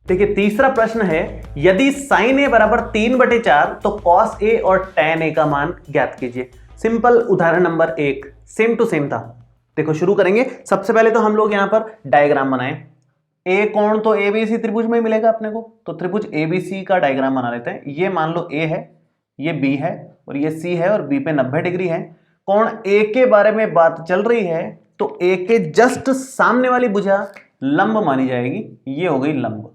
देखिए तीसरा प्रश्न है, यदि साइन ए बराबर 3/4 तो कॉस ए और tan ए का मान ज्ञात कीजिए। सिंपल उदाहरण नंबर 1 सेम टू सेम था। देखो शुरू करेंगे। सबसे पहले तो हम लोग यहां पर डायग्राम बनाएं। ए कोण तो एबीसी त्रिभुज में मिलेगा अपने को, तो त्रिभुज एबीसी का डायग्राम बना लेते हैं। ये मान लो ए है, ये बी है और ये सी है और बी पे 90 डिग्री है। कोण ए के बारे में बात चल रही है तो ए के जस्ट सामने वाली भुजा लंब मानी जाएगी, ये हो गई लंब।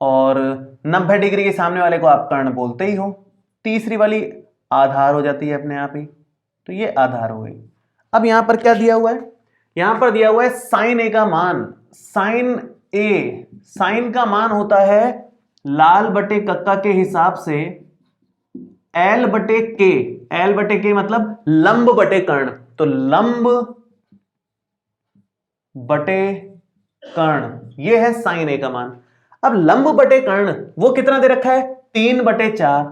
और 90 डिग्री के सामने वाले को आप कर्ण बोलते ही हो। तीसरी वाली आधार हो जाती है अपने आप ही, तो ये आधार हो गई। अब यहां पर क्या दिया हुआ है, यहां पर दिया हुआ है साइन ए का मान। साइन ए, साइन का मान होता है लाल बटे कक्का के हिसाब से एल बटे के। एल बटे के मतलब लंब बटे कर्ण, तो लंब बटे कर्ण, ये है साइन ए का मान। अब लंब बटे कर्ण वो कितना दे रखा है, 3/4।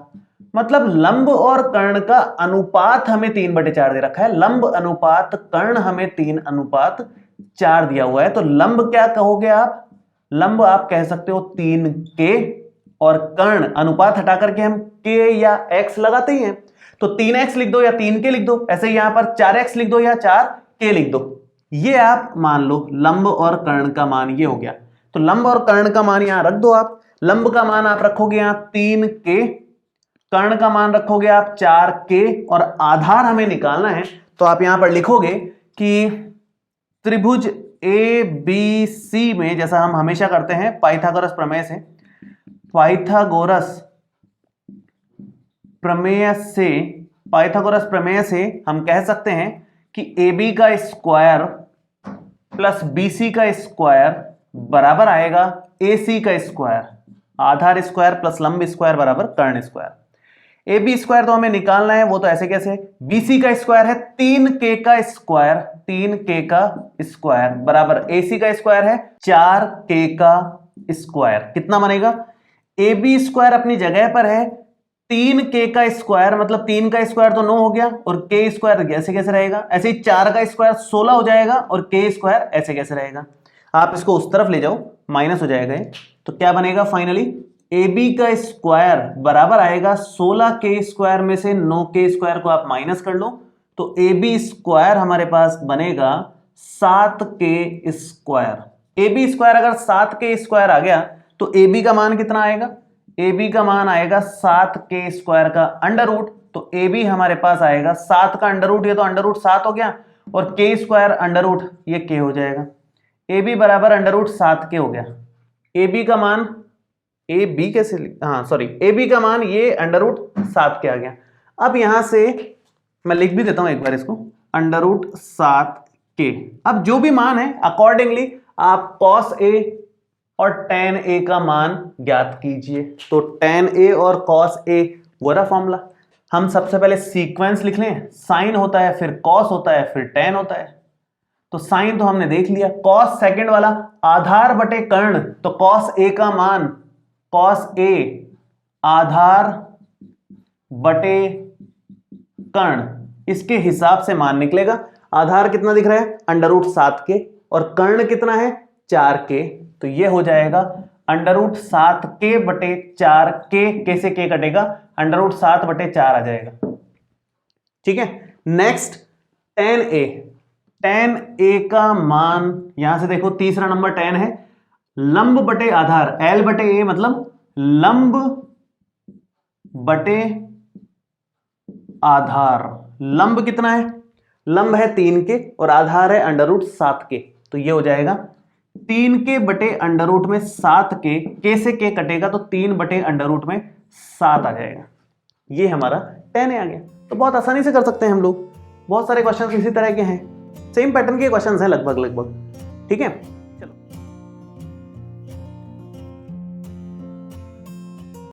मतलब लंब और कर्ण का अनुपात हमें 3/4 दे रखा है। लंब अनुपात कर्ण हमें 3/4 दिया हुआ है। तो लंब क्या कहोगे आप, लंब आप कह सकते हो 3k, और कर्ण अनुपात हटा करके हम k या x लगाते ही हैं, तो 3x लिख दो या 3k लिख दो। ऐसे यहां पर 4x लिख दो या 4k लिख दो। ये आप मान लो लंब और कर्ण का मान ये हो गया। तो लंब और कर्ण का मान यहां रख दो आप। लंब का मान आप रखोगे यहां 3k, कर्ण का मान रखोगे आप 4k, और आधार हमें निकालना है। तो आप यहां पर लिखोगे कि त्रिभुज ए बी सी में, जैसा हम हमेशा करते हैं पाइथागोरस प्रमेय से, पाइथागोरस प्रमेय से हम कह सकते हैं कि ए बी का स्क्वायर प्लस बी सी का स्क्वायर बराबर आएगा ए सी का स्क्वायर। आधार स्क्वायर प्लस लंब स्क्वायर बराबर कर्ण स्क्वायर। ए बी स्क्वायर तो हमें निकालना है, वो तो ऐसे कैसे, बी सी का स्क्वायर है 3k का स्क्वायर, 3k का स्क्वायर बराबर ए सी का स्क्वायर है 4k का स्क्वायर। कितना बनेगा, ए बी स्क्वायर अपनी जगह पर है, 3k का स्क्वायर मतलब 3 का स्क्वायर तो 9 हो गया, और k स्क्वायर ऐसे कैसे रहेगा, ऐसे ही 4 का स्क्वायर 16 हो जाएगा, और k स्क्वायर ऐसे कैसे रहेगा। आप इसको उस तरफ ले जाओ, माइनस हो जाएगा ये। तो क्या बनेगा फाइनली, ए बी का स्क्वायर बराबर आएगा 16k स्क्वायर में से 9k स्क्वायर को आप माइनस कर लो, तो ए बी स्क्वायर हमारे पास बनेगा 7k square. A B square अगर 7k स्क्वायर आ गया तो ए बी का मान कितना आएगा, ए बी का मान आएगा 7k स्क्वायर का अंडर रूट। तो ए बी हमारे पास आएगा 7 का अंडर रूट, ये तो अंडर रूट 7 हो गया, और k स्क्वायर अंडर रूट ये k हो जाएगा। ए बी बराबर अंडर रूट 7k हो गया। ए बी का मान, ए बी कैसे, हाँ सॉरी, ए बी का मान ये अंडर रूट 7k आ गया। अब यहां से मैं लिख भी देता हूं एक बार इसको, अंडर रूट 7k। अब जो भी मान है अकॉर्डिंगली आप cos a और tan a का मान ज्ञात कीजिए। तो tan a और cos a वो रहा फॉर्मूला। हम सबसे पहले सीक्वेंस लिख लें, साइन होता है, फिर cos होता है, फिर tan होता है। तो साइन तो हमने देख लिया, cos सेकंड वाला आधार बटे कर्ण, तो cos a का मान, cos a आधार बटे कर्ण, इसके हिसाब से मान निकलेगा। आधार कितना दिख रहा है, अंडर रूट 7k, और कर्ण कितना है 4k, तो ये हो जाएगा अंडर रूट 7k बटे 4k, कैसे k कटेगा, अंडर रूट 7 बटे 4 आ जाएगा। ठीक है, next tan a। tan a का मान यहां से देखो, तीसरा नंबर tan है, लंब बटे आधार, l बटे a मतलब लंब बटे आधार। लंब कितना है, लंब है 3k और आधार है अंडर रूट 7k, तो ये हो जाएगा 3k बटे अंडर रूट में 7k, k से k कटेगा तो 3 बटे अंडर रूट में 7 आ जाएगा। ये हमारा tan a आ गया। तो बहुत आसानी से कर सकते हैं हम लोग। बहुत सारे क्वेश्चन इसी तरह के हैं, सेम पैटर्न के क्वेश्चन हैं लगभग। ठीक है।